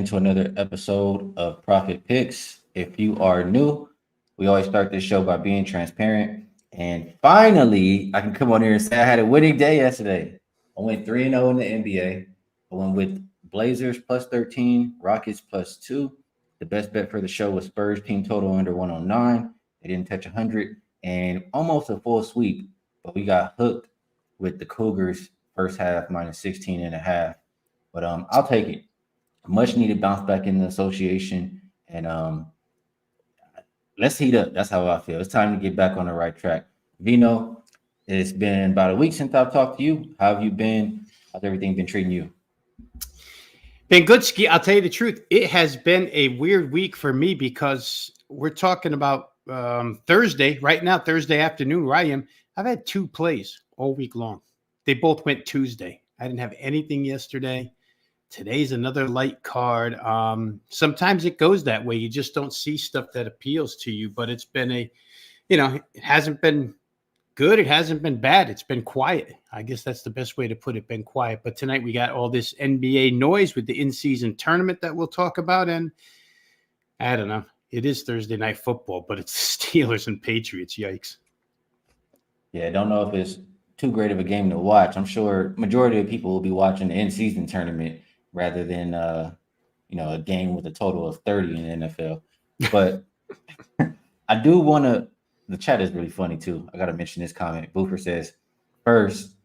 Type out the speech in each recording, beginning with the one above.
into another episode of Profit Picks. If you are new, we always start this show by being transparent. And finally, I can come on here and say I had a winning day yesterday. I went 3-0 in the NBA. I went with Blazers plus 13, Rockets plus 2. The best bet for the show was Spurs team total under 109. They didn't touch 100 and almost a full sweep, but we got hooked with the Cougars first half minus 16 and a half. But I'll take it. Much needed bounce back in the association, and let's heat up. That's how I feel. It's time to get back on the right track. Veno, it's been about a week since I've talked to you. How have you been? How's everything been treating you? Been good, Ski. I'll tell you the truth. It has been a weird week for me because we're talking about Thursday, right now, Thursday afternoon where I am. I've had 2 plays all week long. They both went Tuesday. I didn't have anything yesterday. Today's another light card. Sometimes it goes that way. You just don't see stuff that appeals to you, but it's been it hasn't been good. It hasn't been bad. It's been quiet. I guess that's the best way to put it, been quiet. But tonight we got all this NBA noise with the in-season tournament that we'll talk about. And I don't know. It is Thursday night football, but it's Steelers and Patriots. Yikes. Yeah, I don't know if it's too great of a game to watch. I'm sure majority of people will be watching the in-season tournament rather than a game with a total of 30 in the NFL. But I do want to. The chat is really funny too. I got to mention this comment. Boofer says, first,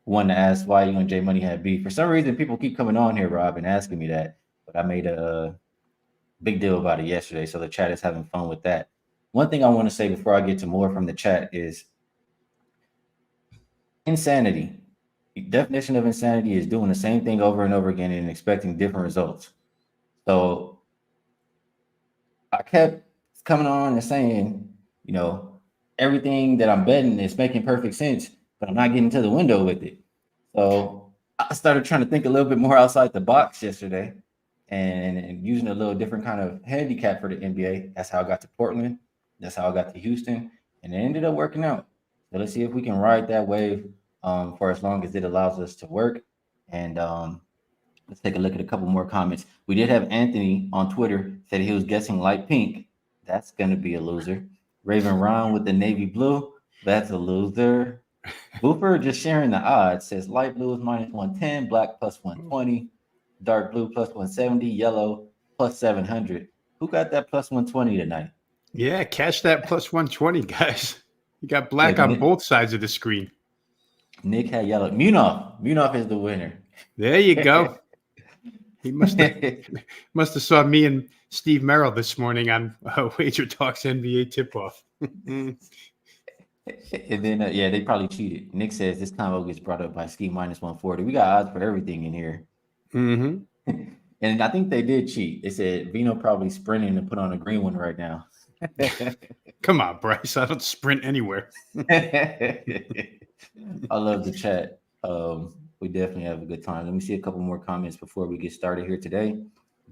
one to ask why you and J Money had beef. For some reason, people keep coming on here, Rob, and asking me that. But I made a big deal about it yesterday, so the chat is having fun with that. One thing I want to say before I get to more from the chat is insanity. The definition of insanity is doing the same thing over and over again and expecting different results. So I kept coming on and saying, everything that I'm betting is making perfect sense, but I'm not getting to the window with it. So I started trying to think a little bit more outside the box yesterday and using a little different kind of handicap for the NBA. That's how I got to Portland. That's how I got to Houston. And it ended up working out. So let's see if we can ride that wave for as long as it allows us to work. And let's take a look at a couple more comments. We did have Anthony on Twitter said he was guessing light pink. That's going to be a loser. Raven Ron with the navy blue. That's a loser. Booper just sharing the odds. Says light blue is minus 110, black plus 120, dark blue plus 170, yellow plus 700. Who got that plus 120 tonight? Yeah, catch that plus 120, guys. You got black on both sides of the screen. Nick had yellow. Munaf is the winner. There you go. He must have saw me and Steve Merrill this morning on Wagertalk's NBA tip-off. And then, they probably cheated. Nick says this combo gets brought up by Ski minus 140. We got odds for everything in here. Mm-hmm. And I think they did cheat. They said Veno probably sprinting to put on a green one right now. Come on, Bryce. I don't sprint anywhere. I love the chat. We definitely have a good time. Let me see a couple more comments before we get started here today.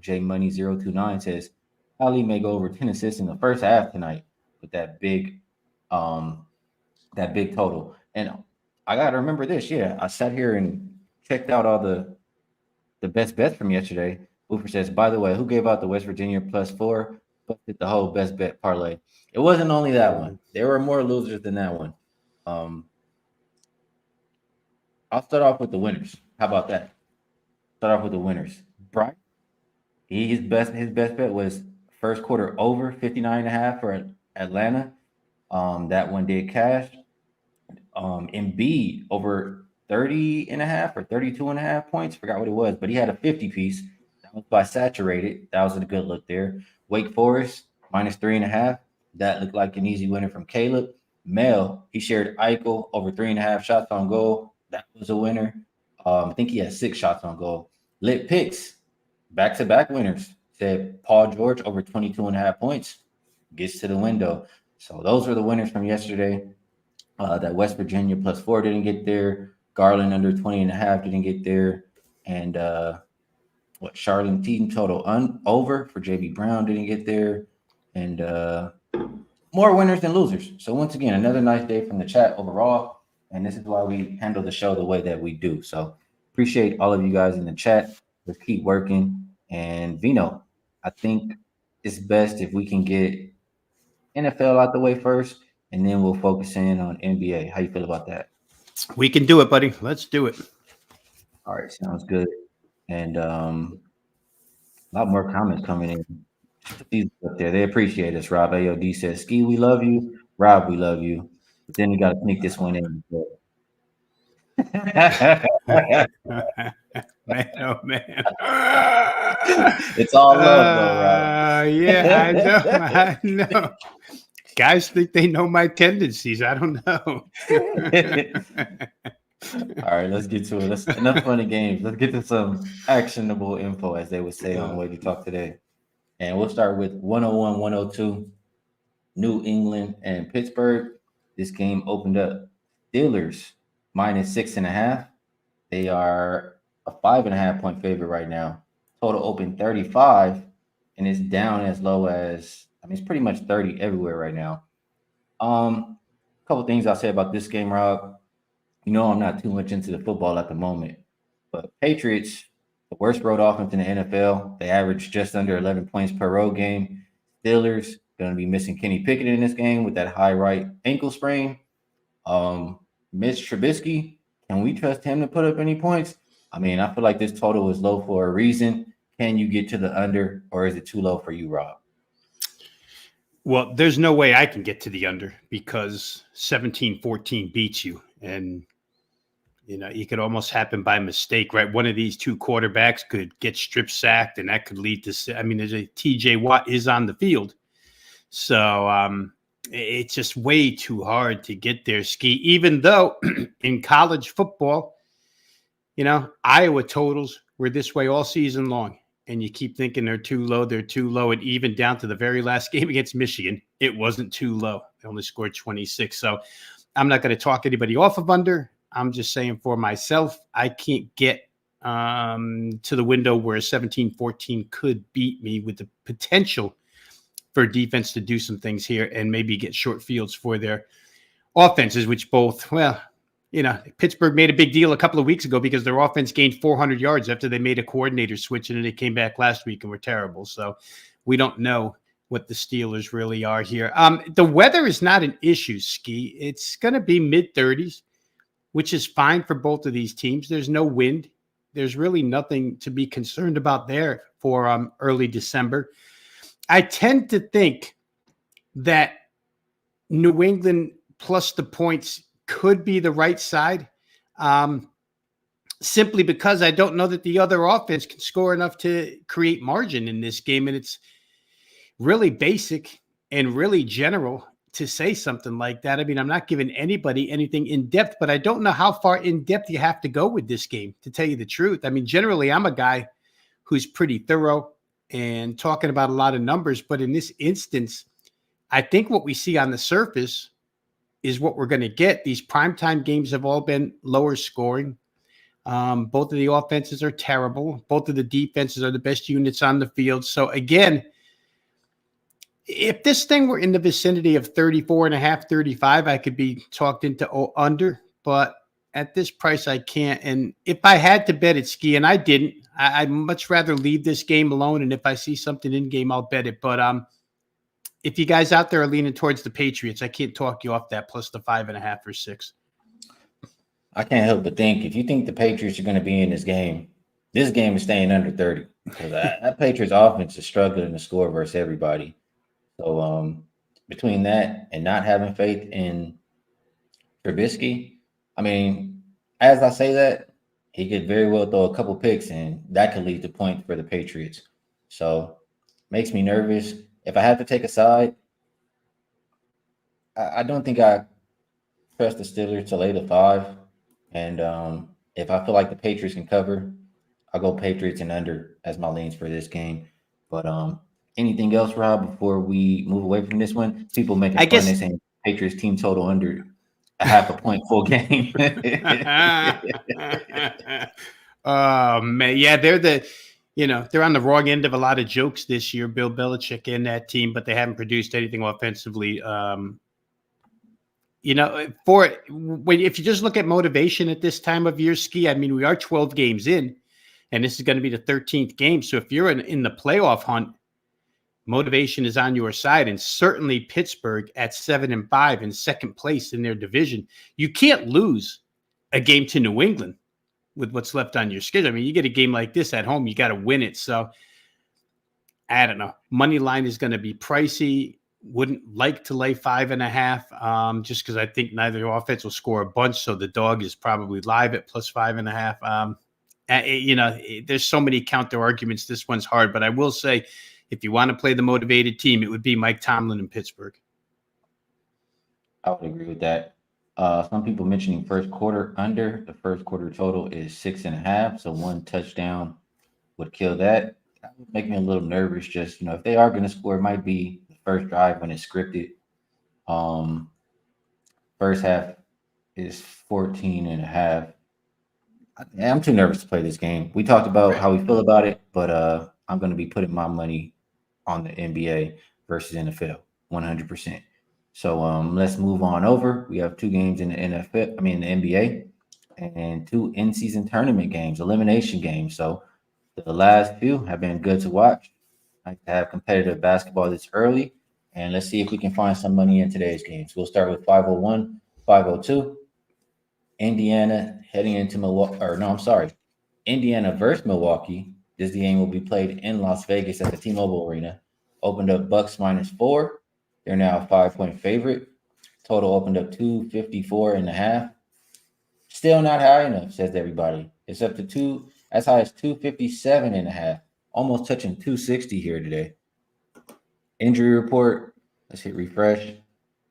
J Money 029 says Ali may go over 10 assists in the first half tonight with that big total. And I gotta remember this. Yeah, I sat here and checked out all the best bets from yesterday. Boofer says, by the way, who gave out the West Virginia +4? Busted the whole best bet parlay. It wasn't only that one. There were more losers than that one. I'll start off with the winners. How about that? Start off with the winners. Brian, his best bet was first quarter over 59.5 for Atlanta. That one did cash. Embiid over 30.5 or 32.5 points. Forgot what it was, but he had a 50 piece. That was by Saturated. That was a good look there. Wake Forest minus 3.5. That looked like an easy winner from Caleb. Mel, he shared Eichel over 3.5 shots on goal. That was a winner. I think he had 6 shots on goal. Lit Picks, back-to-back winners. Said Paul George over 22.5 points. Gets to the window. So those were the winners from yesterday. That West Virginia +4 didn't get there. Garland under 20.5 didn't get there. And Charlotte team total over for JB Brown didn't get there. And more winners than losers. So once again, another nice day from the chat overall. And this is why we handle the show the way that we do. So appreciate all of you guys in the chat. Let's keep working and Veno. I think it's best if we can get NFL out the way first, and then we'll focus in on NBA. How you feel about that? We can do it, buddy. Let's do it. All right, sounds good. And a lot more comments coming in. Just put these up there. They appreciate us. Rob AOD says, "Ski, we love you. Rob, we love you." But then you got to sneak this one in. Man, oh man. It's all love, though, Rob. Yeah, I know. I know. Guys think they know my tendencies. I don't know. All right, let's get to it. Let's enough fun and games. Let's get to some actionable info, as they would say on Wagertalk today. And we'll start with 101, 102, New England and Pittsburgh. This game opened up Steelers -6.5. They are a 5.5 point favorite right now. Total open 35, and it's down as low as, I mean, it's pretty much 30 everywhere right now. A couple things I'll say about this game, Rob. You know, I'm not too much into the football at the moment, but Patriots, the worst road offense in the NFL. They average just under 11 points per road game. Steelers going to be missing Kenny Pickett in this game with that high right ankle sprain. Mitch Trubisky, can we trust him to put up any points? I mean, I feel like this total is low for a reason. Can you get to the under, or is it too low for you, Rob? Well, there's no way I can get to the under because 17-14 beats you. And, you know, it could almost happen by mistake, right? One of these two quarterbacks could get strip sacked, and that could lead to, I mean, there's a TJ Watt is on the field. So it's just way too hard to get there, Ski, even though in college football, you know, Iowa totals were this way all season long. And you keep thinking they're too low, and even down to the very last game against Michigan, it wasn't too low. They only scored 26. So I'm not going to talk anybody off of under. I'm just saying for myself, I can't get to the window where 17-14 could beat me with the potential for defense to do some things here and maybe get short fields for their offenses, which both, well, you know, Pittsburgh made a big deal a couple of weeks ago because their offense gained 400 yards after they made a coordinator switch, and then they came back last week and were terrible. So we don't know what the Steelers really are here. The weather is not an issue, Ski. It's going to be mid-30s, which is fine for both of these teams. There's no wind. There's really nothing to be concerned about there for early December. I tend to think that New England plus the points could be the right side, simply because I don't know that the other offense can score enough to create margin in this game. And it's really basic and really general to say something like that. I mean, I'm not giving anybody anything in depth, but I don't know how far in depth you have to go with this game, to tell you the truth. I mean, generally, I'm a guy who's pretty thorough and talking about a lot of numbers. But in this instance, I think what we see on the surface is what we're going to get. These primetime games have all been lower scoring. Both of the offenses are terrible. Both of the defenses are the best units on the field. So again, if this thing were in the vicinity of 34.5, 35, I could be talked into under, but at this price, I can't. And if I had to bet it, Ski, and I didn't, I'd much rather leave this game alone. And if I see something in game, I'll bet it. But if you guys out there are leaning towards the Patriots, I can't talk you off that plus the 5.5 or 6. I can't help but think if you think the Patriots are going to be in this game is staying under 30 because that Patriots offense is struggling to score versus everybody. So between that and not having faith in Trubisky, I mean, as I say that, he could very well throw a couple picks and that could lead to points for the Patriots. So makes me nervous. If I have to take a side, I don't think I trust the Steelers to lay the 5. And if I feel like the Patriots can cover, I'll go Patriots and under as my leans for this game. But anything else, Rob, before we move away from this one? People making fun, they saying Patriots team total under a 0.5 point full game. Oh, man. Yeah, they're on the wrong end of a lot of jokes this year, Bill Belichick and that team, but they haven't produced anything offensively. If you just look at motivation at this time of year, Ski, I mean, we are 12 games in, And this is going to be the 13th game. So if you're in the playoff hunt, motivation is on your side. And certainly Pittsburgh at 7-5 in second place in their division. You can't lose a game to New England with what's left on your schedule. I mean, you get a game like this at home, you got to win it. So I don't know. Money line is going to be pricey. Wouldn't like to lay 5.5, just because I think neither offense will score a bunch. So the dog is probably live at plus 5.5. There's so many counter arguments. This one's hard, but I will say, if you want to play the motivated team, it would be Mike Tomlin in Pittsburgh. I would agree with that. Some people mentioning first quarter under. The first quarter total is 6.5, so 1 touchdown would kill that. That would make me a little nervous. Just if they are going to score, it might be the first drive when it's scripted. First half is 14.5. I'm too nervous to play this game. We talked about how we feel about it, but I'm going to be putting my money on the NBA versus NFL, 100%. So let's move on over. We have 2 games in the NFL, the NBA, and 2 in-season tournament games, elimination games. So the last few have been good to watch. I like to have competitive basketball this early, and let's see if we can find some money in today's games. We'll start with 501, 502. Indiana heading into Milwaukee, Indiana versus Milwaukee. This game will be played in Las Vegas at the T-Mobile Arena. Opened up Bucks -4. They're now a 5-point favorite. Total opened up 254.5. Still not high enough, says everybody. It's up to as high as 257.5. Almost touching 260 here today. Injury report. Let's hit refresh.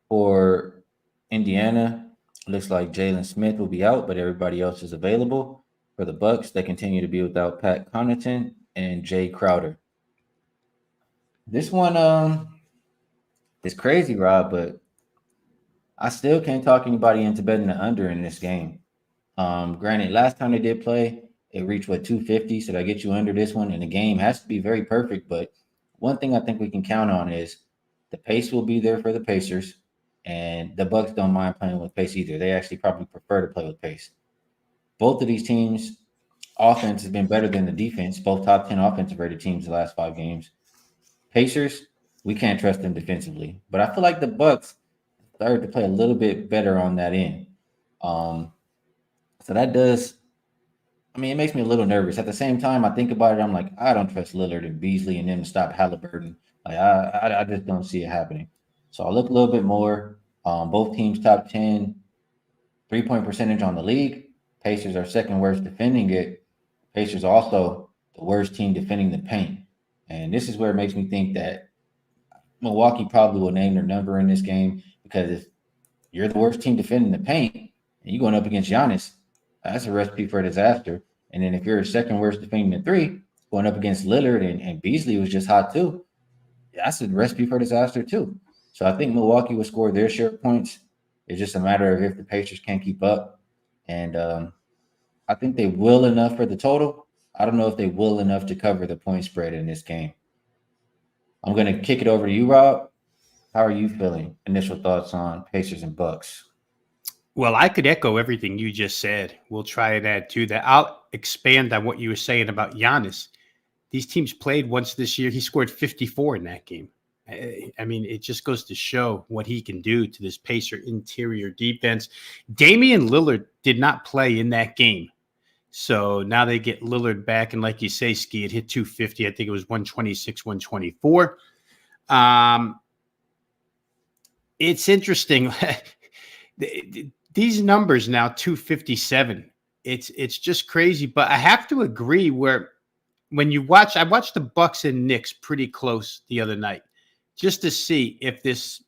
For Indiana, looks like Jalen Smith will be out, but everybody else is available. For the Bucks, they continue to be without Pat Connaughton and Jay Crowder. This one is crazy, Rob, but I still can't talk anybody into betting the under in this game. Granted, last time they did play, it reached 250, so that gets you under this one, and the game has to be very perfect. But one thing I think we can count on is the pace will be there for the Pacers, and the Bucks don't mind playing with pace either. They actually probably prefer to play with pace. Both of these teams' offense has been better than the defense. Both top 10 offensive rated teams the last 5 games. Pacers, we can't trust them defensively, but I feel like the Bucks started to play a little bit better on that end. So that does. It makes me a little nervous. At the same time, I think about it. I'm like, I don't trust Lillard and Beasley and them to stop Halliburton. Like, I just don't see it happening. So I'll look a little bit more. Both teams top 10 3-point percentage on the league. Pacers are second worst defending it. Pacers are also the worst team defending the paint. And this is where it makes me think that Milwaukee probably will name their number in this game, because if you're the worst team defending the paint and you're going up against Giannis, that's a recipe for disaster. And then if you're second worst defending the 3, going up against Lillard and Beasley was just hot too, that's a recipe for disaster too. So I think Milwaukee will score their share of points. It's just a matter of if the Pacers can't keep up. And I think they will enough for the total. I don't know if they will enough to cover the point spread in this game. I'm going to kick it over to you, Rob. How are you feeling? Initial thoughts on Pacers and Bucks? Well, I could echo everything you just said. We'll try and add to that. I'll expand on what you were saying about Giannis. These teams played once this year. He scored 54 in that game. I mean, it just goes to show what he can do to this Pacer interior defense. Damian Lillard did not play in that game. So now they get Lillard back. And like you say, Ski, it hit 250. I think it was 126, 124. It's interesting. These numbers now, 257. It's just crazy. But I have to agree where when you watch, I watched the Bucks and Knicks pretty close the other night, just to see if this,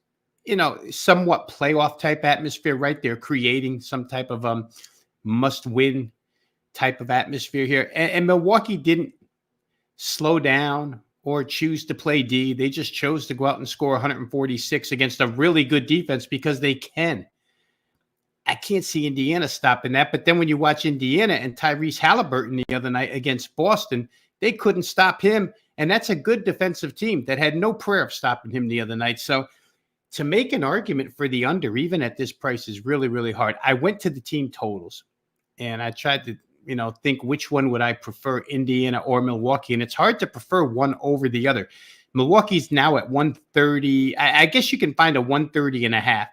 somewhat playoff type atmosphere, right? They're creating some type of must win type of atmosphere here. And Milwaukee didn't slow down or choose to play D. They just chose to go out and score 146 against a really good defense because they can. I can't see Indiana stopping that. But then when you watch Indiana and Tyrese Halliburton the other night against Boston, they couldn't stop him. And that's a good defensive team that had no prayer of stopping him the other night. So to make an argument for the under, even at this price, is really, really hard. I went to the team totals and I tried to think which one would I prefer, Indiana or Milwaukee, and it's hard to prefer one over the other. Milwaukee's now at 130. I guess you can find a 130.5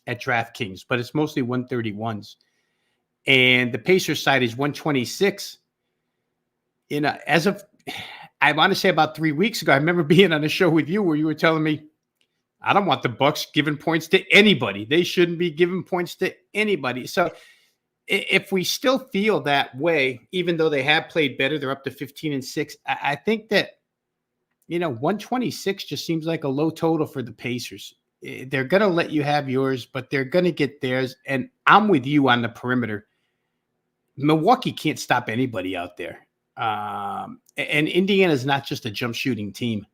at DraftKings, but it's mostly 131s. And the Pacers side is 126. As of, I want to say about 3 weeks ago, I remember being on a show with you where you were telling me, I don't want the Bucks giving points to anybody. They shouldn't be giving points to anybody. So if we still feel that way, even though they have played better, they're up to 15-6. I think that, 126 just seems like a low total for the Pacers. They're going to let you have yours, but they're going to get theirs. And I'm with you on the perimeter. Milwaukee can't stop anybody out there. And Indiana is not just a jump shooting team.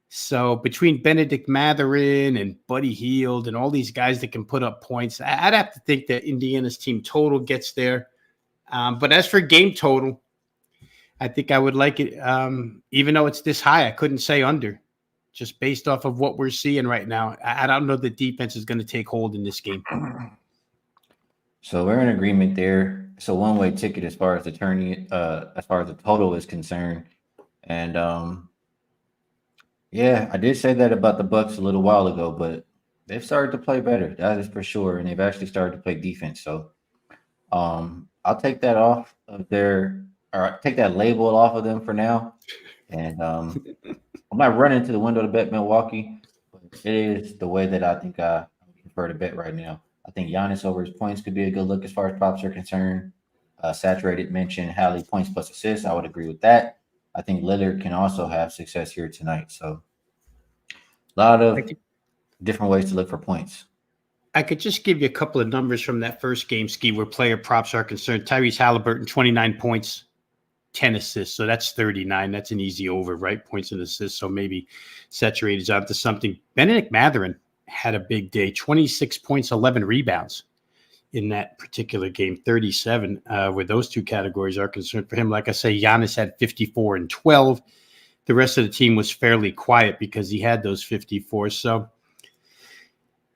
So between Benedict Mathurin and Buddy Hield and all these guys that can put up points, I'd have to think that Indiana's team total gets there. But as for game total, I think I would like it. Even though it's this high, I couldn't say under, just based off of what we're seeing right now. I don't know the defense is going to take hold in this game. So we're in agreement there. It's a one-way ticket as far as the total is concerned. And yeah, I did say that about the Bucks a little while ago, but they've started to play better. That is for sure, and they've actually started to play defense. So I'll take that off of take that label off of them for now. And I'm not running to the window to bet Milwaukee, but it is the way that I think I prefer to bet right now. I think Giannis over his points could be a good look as far as props are concerned. Saturated mentioned Hallie points plus assists. I would agree with that. I think Lillard can also have success here tonight. So a lot of different ways to look for points. I could just give you a couple of numbers from that first game, Ski, where player props are concerned. Tyrese Halliburton, 29 points, 10 assists. So that's 39. That's an easy over, right? Points and assists. So maybe Saturated's up to something. Benedict Mathurin had a big day, 26 points, 11 rebounds in that particular game, 37, where those two categories are concerned for him. Like I say, Giannis had 54 and 12. The rest of the team was fairly quiet because he had those 54. So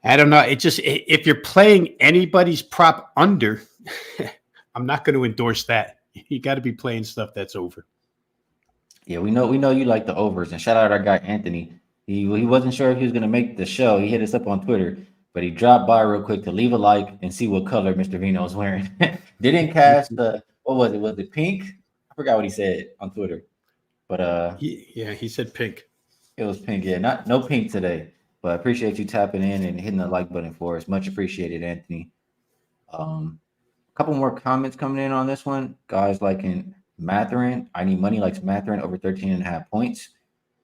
I don't know. If you're playing anybody's prop under, I'm not going to endorse that. You got to be playing stuff that's over. Yeah, we know you like the overs. And shout out our guy Anthony. He wasn't sure if he was going to make the show. He hit us up on Twitter, but he dropped by real quick to leave a like and see what color Mr. Veno was wearing. Didn't cast what was it? Was it pink? I forgot what he said on Twitter. But he said pink. It was pink. Yeah, no pink today. But I appreciate you tapping in and hitting the like button for us. Much appreciated, Anthony. A couple more comments coming in on this one. Guys liking Mathurin. I need money likes Mathurin over 13.5 points.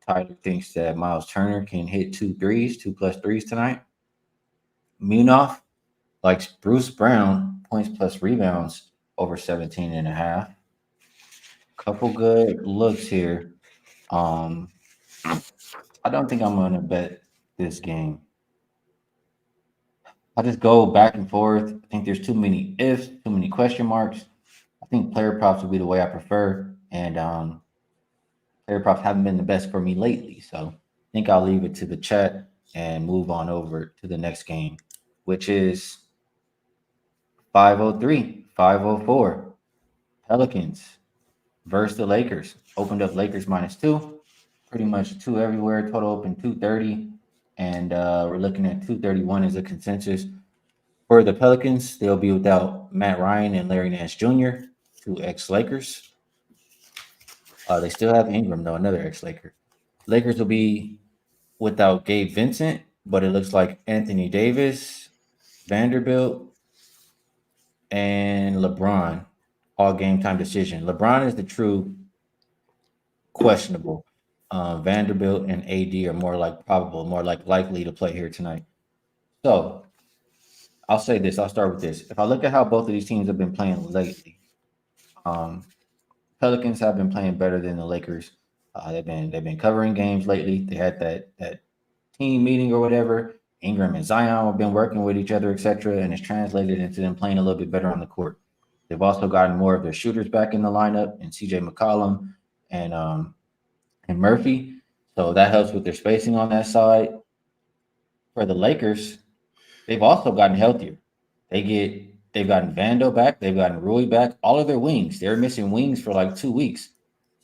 Tyler thinks that Miles Turner can hit 2 plus threes tonight. Munoz likes Bruce Brown, points plus rebounds over 17.5. Couple good looks here. I don't think I'm going to bet this game. I just go back and forth. I think there's too many ifs, too many question marks. I think player props would be the way I prefer. And player props haven't been the best for me lately. So I think I'll leave it to the chat and move on over to the next game, which is 504 Pelicans versus the Lakers. Opened up Lakers -2, pretty much 2 everywhere. Total open 230, and we're looking at 231 as a consensus. For the Pelicans, they'll be without Matt Ryan and Larry Nance Jr., 2 ex-Lakers. They still have Ingram, though, another ex-Laker. Lakers will be without Gabe Vincent, but it looks like Anthony Davis, Vanderbilt, and LeBron, all game time decision. LeBron is the true questionable. Vanderbilt and AD are more like probable, more like likely to play here tonight. So I'll say this. I'll start with this. If I look at how both of these teams have been playing lately, Pelicans have been playing better than the Lakers. They've been covering games lately. They had that team meeting or whatever. Ingram and Zion have been working with each other, etc., and it's translated into them playing a little bit better on the court. They've also gotten more of their shooters back in the lineup, and CJ McCollum and Murphy. So that helps with their spacing on that side. For the Lakers, they've also gotten healthier. They get They've gotten Vando back. They've gotten Rui back. All of their wings. They're missing wings for like 2 weeks.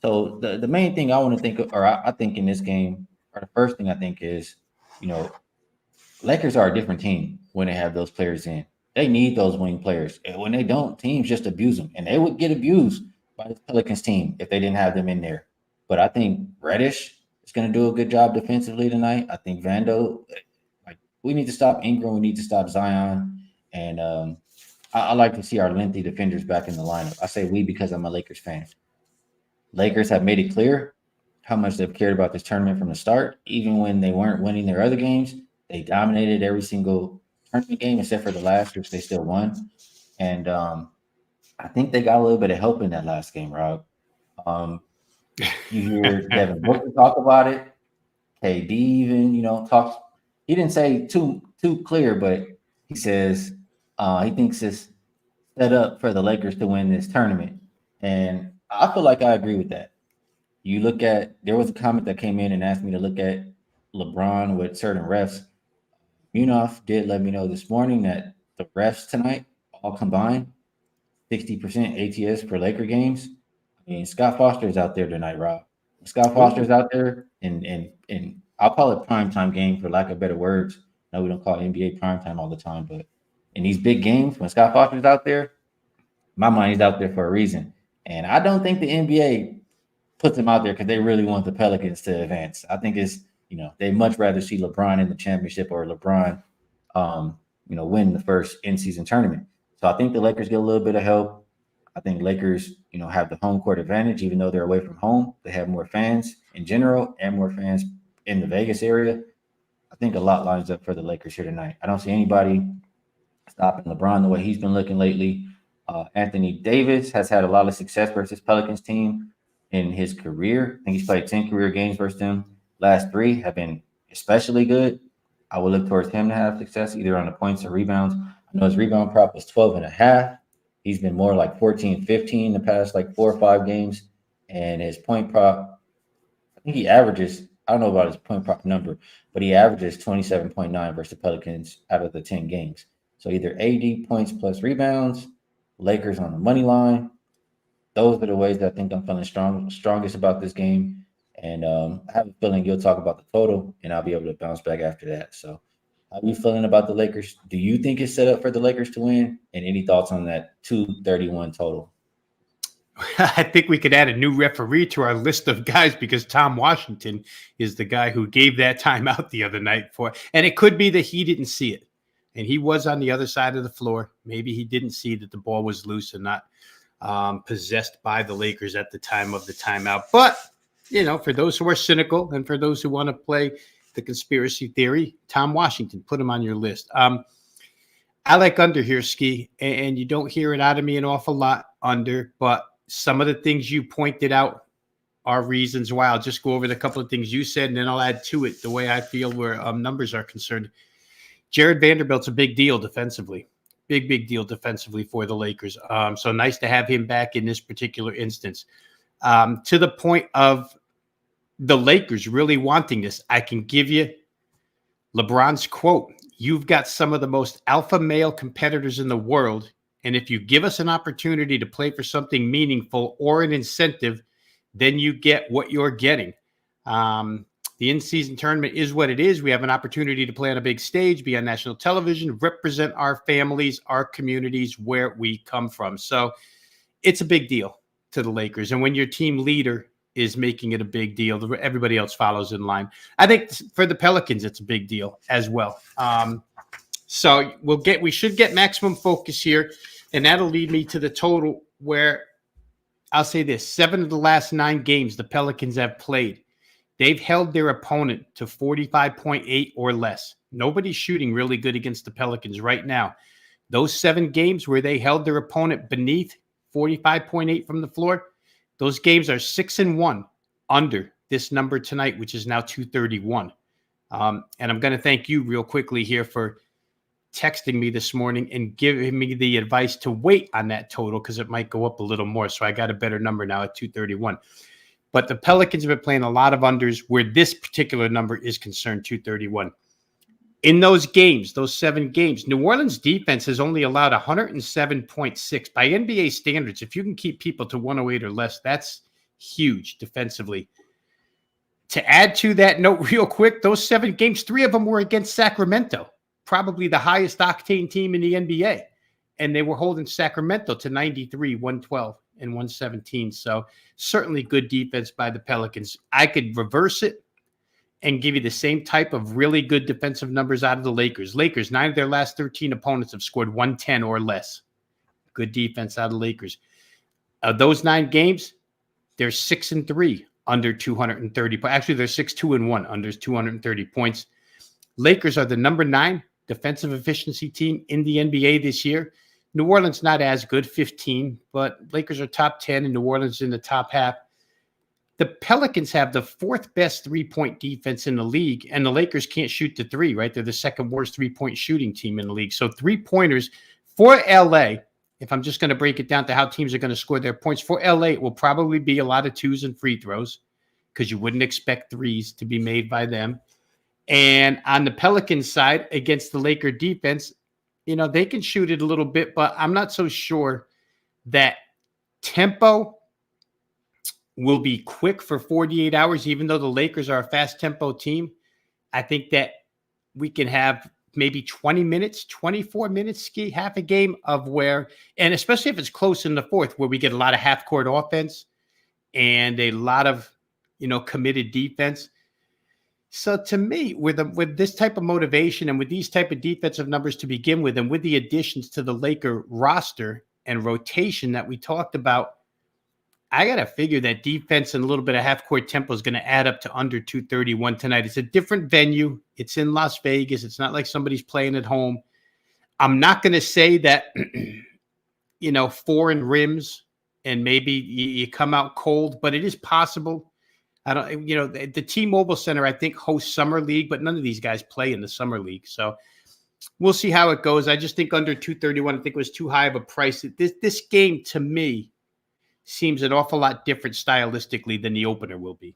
So the main thing I want to think of, or I think in this game, or the first thing I think is, you know, Lakers are a different team when they have those players in. They need those wing players. And when they don't, teams just abuse them. And they would get abused by the Pelicans team if they didn't have them in there. But I think Reddish is going to do a good job defensively tonight. I think Vando, like, we need to stop Ingram. We need to stop Zion. And I like to see our lengthy defenders back in the lineup. I say we because I'm a Lakers fan. Lakers have made it clear how much they've cared about this tournament from the start. Even when they weren't winning their other games, they dominated every single tournament game except for the last, which they still won. And I think they got a little bit of help in that last game, Rob. Um, you hear Devin Booker talk about it. KD even, talks. He didn't say too clear, but he says he thinks it's set up for the Lakers to win this tournament. And I feel like I agree with that. You look at there was a comment that came in and asked me to look at LeBron with certain refs. Munoz did let me know this morning that the refs tonight all combined 60% ATS for Laker games. I mean, Scott Foster's out there tonight, Rob. Scott Foster's out there and I'll call it primetime game for lack of better words. No, we don't call NBA primetime all the time, but in these big games, when Scott Foster's out there, my money's out there for a reason. And I don't think the NBA puts him out there because they really want the Pelicans to advance. I think it's, they much rather see LeBron in the championship or LeBron, win the first in-season tournament. So I think the Lakers get a little bit of help. I think Lakers, have the home court advantage, even though they're away from home. They have more fans in general and more fans in the Vegas area. I think a lot lines up for the Lakers here tonight. I don't see anybody stopping LeBron the way he's been looking lately. Anthony Davis has had a lot of success versus Pelicans team in his career. I think he's played 10 career games versus them. Last 3 have been especially good. I would look towards him to have success either on the points or rebounds. I know his rebound prop was 12.5. He's been more like 14, 15 the past like 4 or 5 games. And his point prop, I think he averages, I don't know about his point prop number, but he averages 27.9 versus the Pelicans out of the 10 games. So either AD points plus rebounds, Lakers on the money line. Those are the ways that I think I'm feeling strongest about this game. And I have a feeling you'll talk about the total, and I'll be able to bounce back after that. So how are you feeling about the Lakers? Do you think it's set up for the Lakers to win? And any thoughts on that 231 total? I think we could add a new referee to our list of guys because Tom Washington is the guy who gave that timeout the other night and it could be that he didn't see it. And he was on the other side of the floor. Maybe he didn't see that the ball was loose and not possessed by the Lakers at the time of the timeout. But, for those who are cynical and for those who want to play the conspiracy theory, Tom Washington, put him on your list. I like under here, Ski, and you don't hear it out of me an awful lot under, but some of the things you pointed out are reasons why. I'll just go over the couple of things you said, and then I'll add to it the way I feel where numbers are concerned. Jared Vanderbilt's a big deal defensively. Big deal defensively for the Lakers. So nice to have him back in this particular instance. To the point of the Lakers really wanting this, I can give you LeBron's quote. You've got some of the most alpha male competitors in the world. And if you give us an opportunity to play for something meaningful or an incentive, then you get what you're getting. The in-season tournament is what it is. We have an opportunity to play on a big stage, be on national television, represent our families, our communities, where we come from. So it's a big deal to the Lakers. And when your team leader is making it a big deal, everybody else follows in line. I think for the Pelicans, it's a big deal as well. So we should get maximum focus here. And that'll lead me to the total where I'll say this: 7 of the last 9 games the Pelicans have played, they've held their opponent to 45.8 or less. Nobody's shooting really good against the Pelicans right now. Those 7 games where they held their opponent beneath 45.8 from the floor, those games are 6-1 under this number tonight, which is now 231. And I'm going to thank you real quickly here for texting me this morning and giving me the advice to wait on that total because it might go up a little more. So I got a better number now at 231. But the Pelicans have been playing a lot of unders where this particular number is concerned, 231. In those games, those 7 games, New Orleans defense has only allowed 107.6 by NBA standards. If you can keep people to 108 or less, that's huge defensively. To add to that note real quick, those 7 games, 3 of them were against Sacramento, probably the highest octane team in the NBA. And they were holding Sacramento to 93, 112, and 117. So certainly good defense by the Pelicans. I could reverse it and give you the same type of really good defensive numbers out of the Lakers. Lakers, 9 of their last 13 opponents have scored 110 or less. Good defense out of the Lakers. Of those 9 games, they're 6-3 under 230. Actually, they're 6-2-1 under 230 points. Lakers are the number 9 defensive efficiency team in the NBA this year. New Orleans not as good, 15, but Lakers are top 10 and New Orleans in the top half. The Pelicans have the 4th best 3-point defense in the league, and the Lakers can't shoot the 3, right? They're the 2nd worst 3-point shooting team in the league. So 3-pointers for LA, if I'm just going to break it down to how teams are going to score their points, for LA, it will probably be a lot of 2s and free throws because you wouldn't expect 3s to be made by them. And on the Pelicans side, against the Laker defense, they can shoot it a little bit, but I'm not so sure that tempo will be quick for 48 hours, even though the Lakers are a fast tempo team. I think that we can have maybe 20 minutes, 24 minutes, half a game of where, and especially if it's close in the 4th, where we get a lot of half court offense and a lot of, committed defense. So to me, with this type of motivation and with these type of defensive numbers to begin with, and with the additions to the Laker roster and rotation that we talked about, I got to figure that defense and a little bit of half-court tempo is going to add up to under 231 tonight. It's a different venue. It's in Las Vegas. It's not like somebody's playing at home. I'm not going to say that, 4 rims and maybe you come out cold, but it is possible. I don't, the T-Mobile Center, I think, hosts Summer League, but none of these guys play in the Summer League. So we'll see how it goes. I just think under 231, I think it was too high of a price. This game, to me, seems an awful lot different stylistically than the opener will be.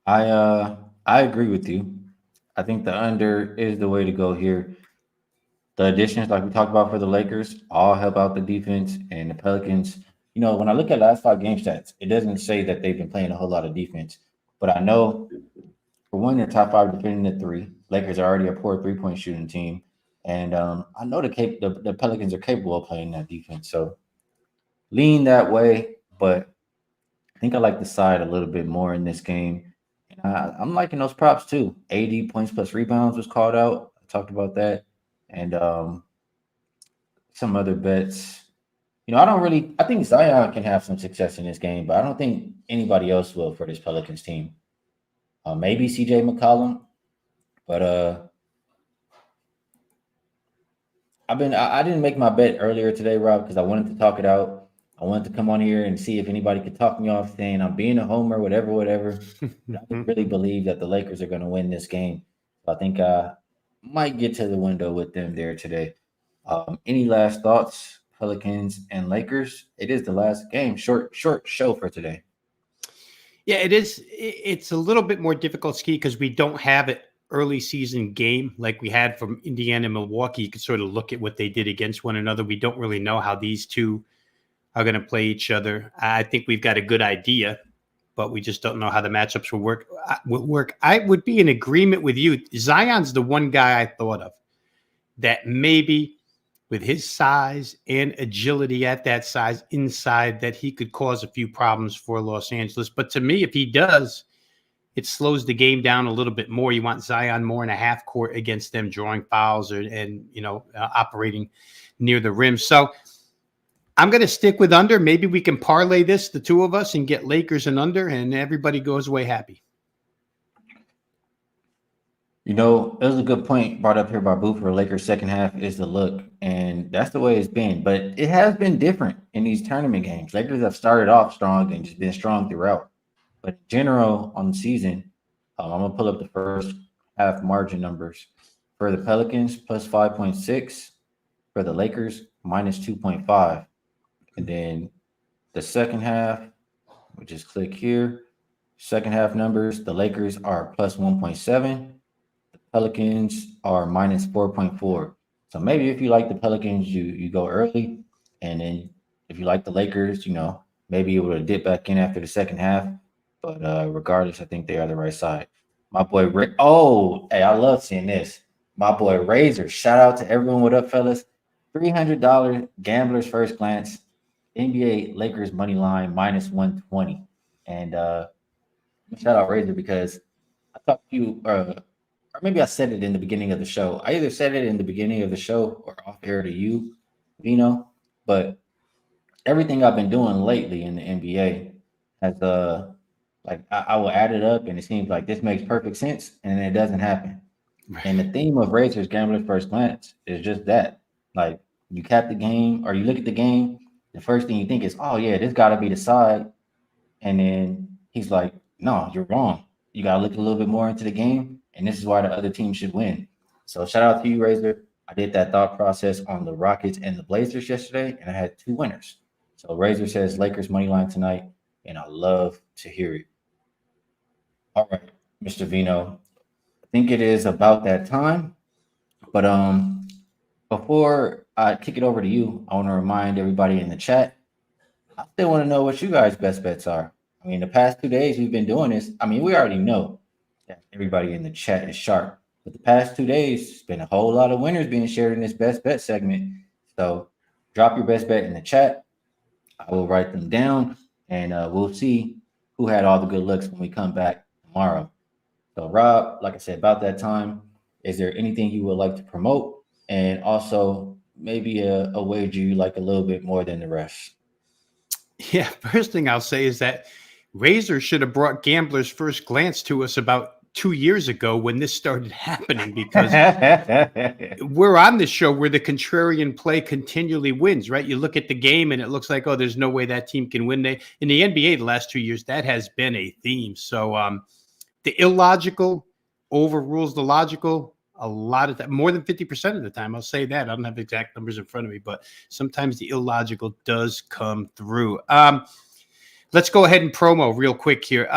I agree with you. I think the under is the way to go here. The additions, like we talked about for the Lakers, all help out the defense, and the Pelicans. When I look at last 5 game stats, it doesn't say that they've been playing a whole lot of defense. But I know, for one, they're top 5 defending the 3. Lakers are already a poor 3-point shooting team. And I know the Pelicans are capable of playing that defense. So lean that way, but I think I like the side a little bit more in this game. I'm liking those props too. 80 points plus rebounds was called out. I talked about that. And some other bets. I think Zion can have some success in this game, but I don't think anybody else will for this Pelicans team. Maybe CJ McCollum, but I didn't make my bet earlier today, Rob, because I wanted to talk it out. I wanted to come on here and see if anybody could talk me off saying I'm being a homer, whatever. But I really believe that the Lakers are going to win this game. So I think I might get to the window with them there today. Any last thoughts, Pelicans and Lakers? It is the last game. Short show for today. Yeah, it is. It's a little bit more difficult, Ski, because we don't have it early season game like we had from Indiana and Milwaukee. You could sort of look at what they did against one another. We don't really know how these two are going to play each other. I think we've got a good idea, but we just don't know how the matchups will work. I would be in agreement with you. Zion's the one guy I thought of that maybe with his size and agility at that size inside, that he could cause a few problems for Los Angeles. But to me, if he does, it slows the game down a little bit more. You want Zion more in a half court against them, drawing fouls and operating near the rim. So I'm going to stick with under. Maybe we can parlay this, the two of us, and get Lakers and under, and everybody goes away happy. It was a good point brought up here by Boo for Lakers second half is the look, and that's the way it's been. But it has been different in these tournament games. Lakers have started off strong and just been strong throughout. But in general, on the season, I'm going to pull up the first half margin numbers. For the Pelicans, plus 5.6. For the Lakers, minus 2.5. And then the second half, we just click here, second half numbers, the Lakers are plus 1.7. Pelicans are minus 4.4. So maybe if you like the Pelicans, you go early. And then if you like the Lakers, maybe able to dip back in after the second half. But regardless, I think they are the right side. My boy Rick. Oh, hey, I love seeing this. My boy Razor. Shout out to everyone. What up, fellas? $300 gamblers first glance. NBA Lakers money line minus 120. And shout out Razor because I talked to you, or maybe I said it in the beginning of the show. I either said it in the beginning of the show or off air to you, Veno. But everything I've been doing lately in the NBA has like I will add it up and it seems like this makes perfect sense and then it doesn't happen. And the theme of Razor's Gambler's First Glance is just that. Like you cap the game or you look at the game, the first thing you think is, oh yeah, this gotta be the side. And then he's like, no, you're wrong. You got to look a little bit more into the game. And this is why the other team should win. So shout out to you, Razor. I did that thought process on the Rockets and the Blazers yesterday, and I had two winners. So Razor says Lakers money line tonight, and I love to hear it. All right, Mr. Veno. I think it is about that time. But before I kick it over to you, I want to remind everybody in the chat I still want to know what you guys' best bets are. I mean, the past 2 days we've been doing this. I mean, we already know that everybody in the chat is sharp. But the past 2 days, it's been a whole lot of winners being shared in this best bet segment. So drop your best bet in the chat. I will write them down, and we'll see who had all the good looks when we come back tomorrow. So, Rob, like I said, about that time, is there anything you would like to promote? And also maybe a wager you like a little bit more than the rest? Yeah, first thing I'll say is that Razor should have brought Gambler's First Glance to us about 2 years ago when this started happening, because we're on this show where the contrarian play continually wins, right? You look at the game and it looks like, oh, there's no way that team can win. In the NBA the last 2 years, that has been a theme. So the illogical overrules the logical a lot of time, more than 50% of the time. I'll say that. I don't have exact numbers in front of me, but sometimes the illogical does come through. Let's go ahead and promo real quick here.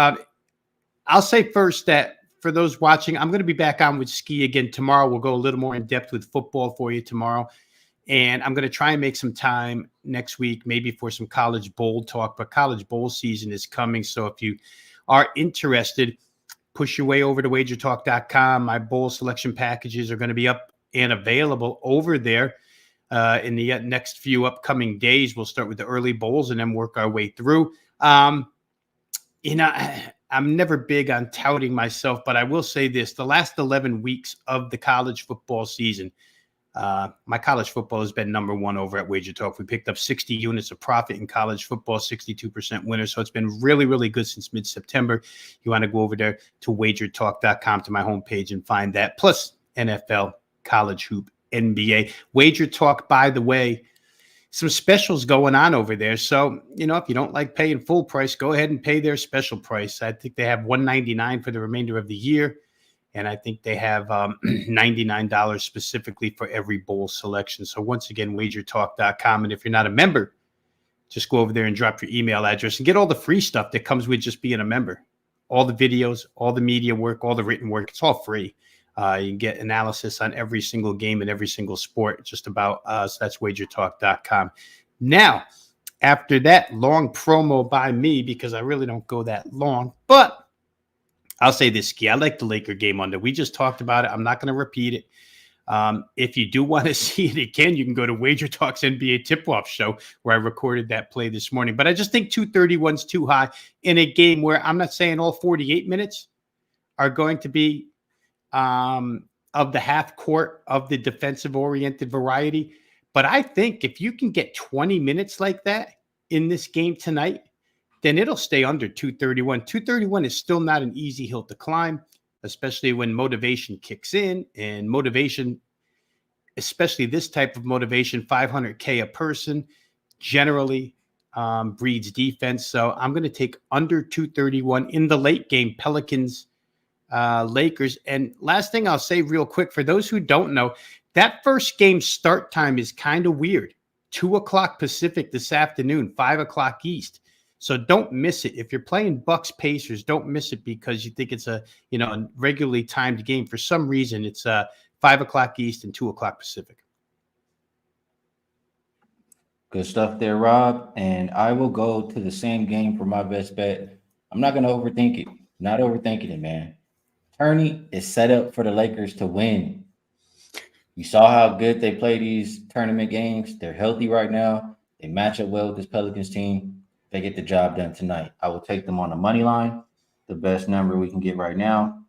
I'll say first that for those watching, I'm going to be back on with Ski again tomorrow. We'll go a little more in depth with football for you tomorrow. And I'm going to try and make some time next week, maybe for some college bowl talk, but college bowl season is coming. So if you are interested, push your way over to wagertalk.com. My bowl selection packages are going to be up and available over there in the next few upcoming days. We'll start with the early bowls and then work our way through. I'm never big on touting myself, but I will say this. The last 11 weeks of the college football season, my college football has been number one over at Wagertalk. We picked up 60 units of profit in college football, 62% winner. So it's been really, really good since mid-September. You want to go over there to wagertalk.com, to my homepage, and find that. Plus NFL, college hoop, NBA. Wagertalk, by the way, some specials going on over there. So, if you don't like paying full price, go ahead and pay their special price. I think they have $199 for the remainder of the year. And I think they have $99 specifically for every bowl selection. So once again, wagertalk.com. And if you're not a member, just go over there and drop your email address and get all the free stuff that comes with just being a member. All the videos, all the media work, all the written work. It's all free. You can get analysis on every single game and every single sport just about us. That's wagertalk.com. Now, after that long promo by me, because I really don't go that long, but I'll say this, Ski. I like the Laker game under. We just talked about it. I'm not going to repeat it. If you do want to see it again, you can go to Wager Talk's NBA Tip-Off show where I recorded that play this morning. But I just think 231's too high in a game where I'm not saying all 48 minutes are going to be of the half court of the defensive-oriented variety. But I think if you can get 20 minutes like that in this game tonight, then it'll stay under 231. 231 is still not an easy hill to climb, especially when motivation kicks in. And motivation, especially this type of motivation, $500K a person, generally breeds defense. So I'm going to take under 231 in the late game, Pelicans, Lakers. And last thing I'll say real quick, for those who don't know, that first game start time is kind of weird. 2 o'clock Pacific this afternoon, 5 o'clock East. So don't miss it. If you're playing Bucks Pacers, don't miss it because you think it's a regularly timed game. For some reason, it's 5 o'clock East and 2 o'clock Pacific. Good stuff there, Rob. And I will go to the same game for my best bet. I'm not going to overthink it. Not overthinking it, man. Tourney is set up for the Lakers to win. You saw how good they play these tournament games. They're healthy right now. They match up well with this Pelicans team. They get the job done tonight. I will take them on the money line. The best number we can get right now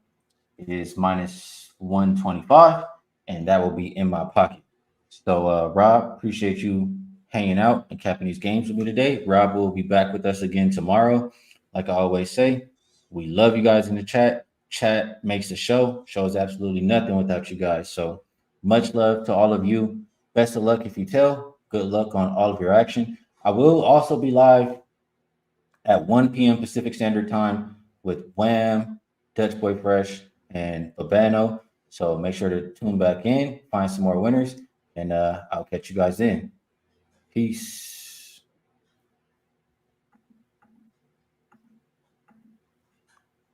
is minus 125, and that will be in my pocket. So, Rob, appreciate you hanging out and capping these games with me today. Rob will be back with us again tomorrow. Like I always say, we love you guys in the chat. Chat makes the show. Show is absolutely nothing without you guys. So, much love to all of you. Best of luck if you tell. Good luck on all of your action. I will also be live at 1 p.m. Pacific Standard Time with Wham, Dutch Boy Fresh, and Veno. So make sure to tune back in, find some more winners, and I'll catch you guys in. Peace.